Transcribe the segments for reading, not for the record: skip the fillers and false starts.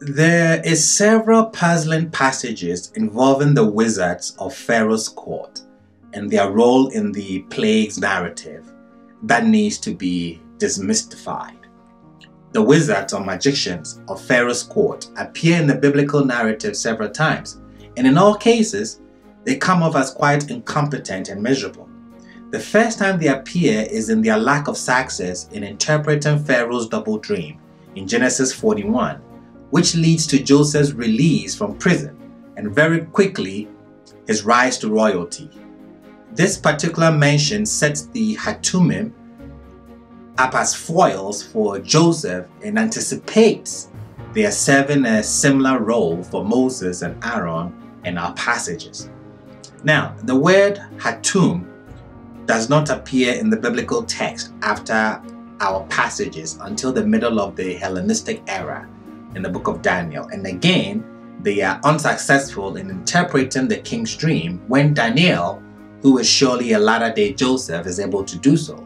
There is several puzzling passages involving the wizards of Pharaoh's court and their role in the plagues narrative that needs to be demystified. The wizards or magicians of Pharaoh's court appear in the biblical narrative several times, and in all cases, they come off as quite incompetent and miserable. The first time they appear is in their lack of success in interpreting Pharaoh's double dream in Genesis 41, which leads to Joseph's release from prison and very quickly his rise to royalty. This particular mention sets the Hatumim up as foils for Joseph and anticipates they are serving a similar role for Moses and Aaron in our passages. Now, the word Hatum does not appear in the biblical text after our passages until the middle of the Hellenistic era in the book of Daniel. And again, they are unsuccessful in interpreting the king's dream when Daniel, who is surely a latter-day Joseph, is able to do so.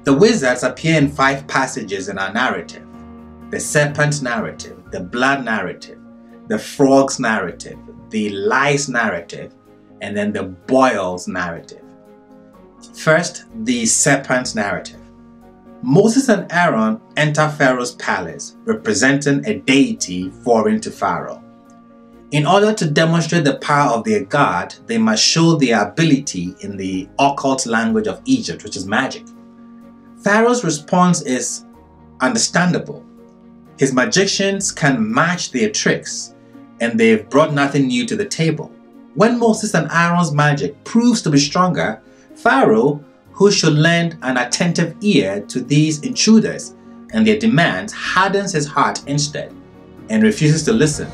The wizards appear in 5 passages in our narrative: the serpent narrative, the blood narrative, the frogs narrative, the lice narrative, and then the boils narrative. First, the serpent narrative. Moses and Aaron enter Pharaoh's palace, representing a deity foreign to Pharaoh. In order to demonstrate the power of their god, they must show their ability in the occult language of Egypt, which is magic. Pharaoh's response is understandable. His magicians can match their tricks, and they've brought nothing new to the table. When Moses and Aaron's magic proves to be stronger, Pharaoh, who should lend an attentive ear to these intruders and their demands, hardens his heart instead and refuses to listen.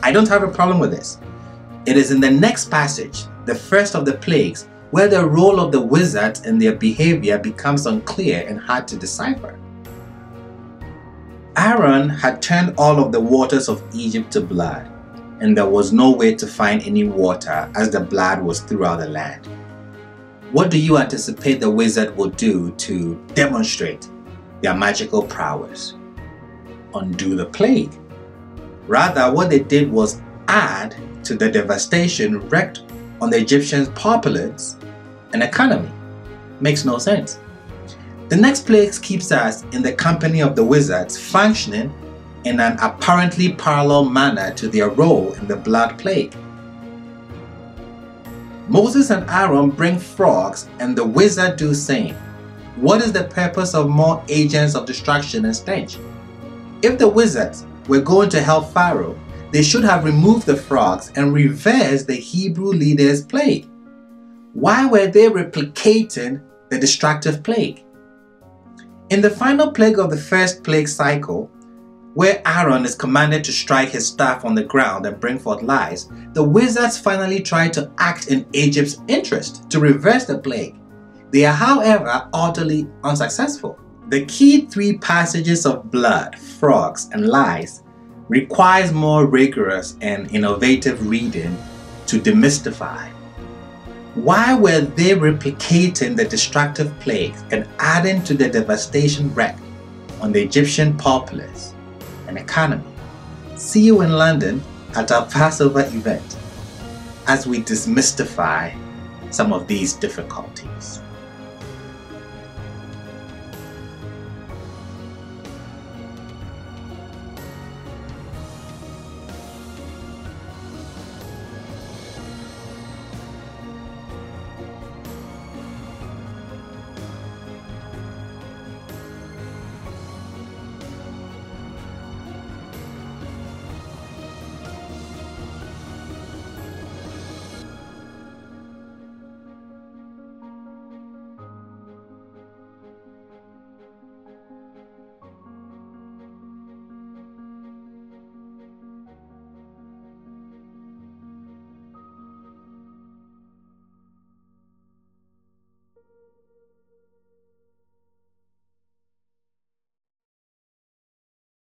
I don't have a problem with this. It is in the next passage, the first of the plagues, where the role of the wizards and their behavior becomes unclear and hard to decipher. Aaron had turned all of the waters of Egypt to blood, and there was no way to find any water as the blood was throughout the land. What do you anticipate the wizard will do to demonstrate their magical prowess? Undo the plague. Rather, what they did was add to the devastation wreaked on the Egyptians' populace and economy. Makes no sense. The next plague keeps us in the company of the wizards, functioning in an apparently parallel manner to their role in the blood plague. Moses and Aaron bring frogs and the wizard do same. What is the purpose of more agents of destruction and stench? If the wizards were going to help Pharaoh, they should have removed the frogs and reversed the Hebrew leaders' plague. Why were they replicating the destructive plague? In the final plague of the first plague cycle, where Aaron is commanded to strike his staff on the ground and bring forth lice, the wizards finally try to act in Egypt's interest to reverse the plague. They are, however, utterly unsuccessful. The key 3 passages of blood, frogs, and lice requires more rigorous and innovative reading to demystify. Why were they replicating the destructive plagues and adding to the devastation wreaked on the Egyptian populace and economy? See you in London at our Passover event as we demystify some of these difficulties.